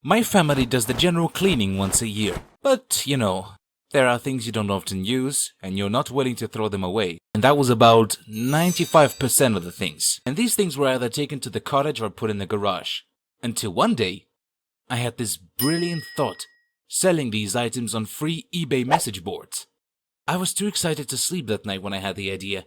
My family does the general cleaning once a year, but you know, there are things you don't often use and you're not willing to throw them away. And that was about 95% of the things. And these things were either taken to the cottage or put in the garage. Until one day, I had this brilliant thought, selling these items on free eBay message boards. I was too excited to sleep that night when I had the idea.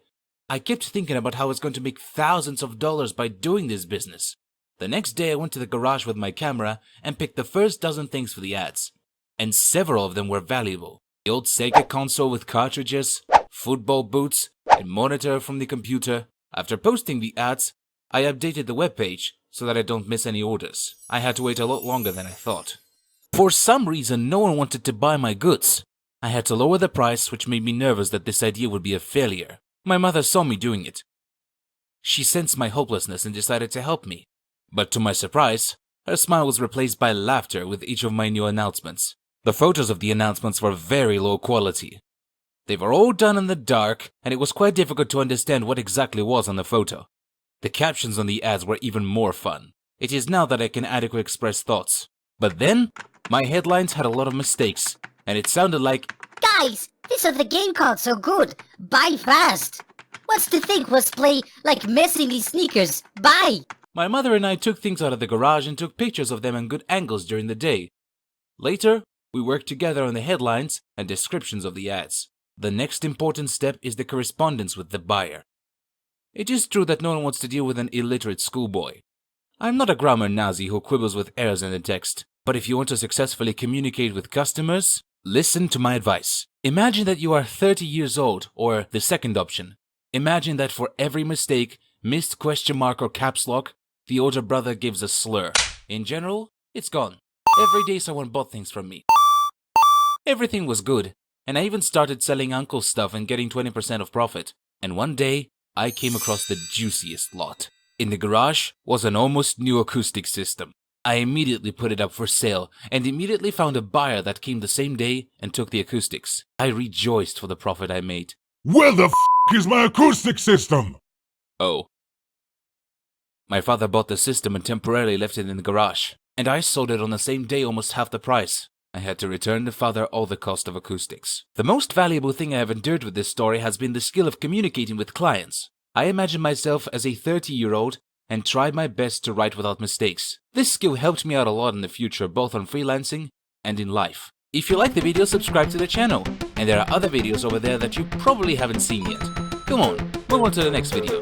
I kept thinking about how I was going to make thousands of dollars by doing this business. The next day I went to the garage with my camera and picked the first dozen things for the ads. And several of them were valuable. The old Sega console with cartridges, football boots, and monitor from the computer. After posting the ads, I updated the webpage so that I don't miss any orders. I had to wait a lot longer than I thought. For some reason, no one wanted to buy my goods. I had to lower the price, which made me nervous that this idea would be a failure. My mother saw me doing it. She sensed my hopelessness and decided to help me. But to my surprise, her smile was replaced by laughter with each of my new announcements. The photos of the announcements were very low quality. They were all done in the dark, and it was quite difficult to understand what exactly was on the photo. The captions on the ads were even more fun. It is now that I can adequately express thoughts. But then, my headlines had a lot of mistakes, and it sounded like, "Guys, this other game called so good. Buy fast. What's to think was play like messing these sneakers. Buy." My mother and I took things out of the garage and took pictures of them in good angles during the day. Later, we worked together on the headlines and descriptions of the ads. The next important step is the correspondence with the buyer. It is true that no one wants to deal with an illiterate schoolboy. I'm not a grammar Nazi who quibbles with errors in the text, but if you want to successfully communicate with customers, listen to my advice. Imagine that you are 30 years old, or the second option. Imagine that for every mistake, missed question mark or caps lock, the older brother gives a slur. In general, it's gone. Every day someone bought things from me. Everything was good, and I even started selling uncle's stuff and getting 20% of profit. And one day, I came across the juiciest lot. In the garage was an almost new acoustic system. I immediately put it up for sale and immediately found a buyer that came the same day and took the acoustics. I rejoiced for the profit I made. Where the is my acoustic system? Oh. My father bought the system and temporarily left it in the garage, and I sold it on the same day almost half the price. I had to return the father all the cost of acoustics. The most valuable thing I have endured with this story has been the skill of communicating with clients. I imagine myself as a 30-year-old and tried my best to write without mistakes. This skill helped me out a lot in the future, both on freelancing and in life. If you like the video, subscribe to the channel. And there are other videos over there that you probably haven't seen yet. Come on, move on to the next video.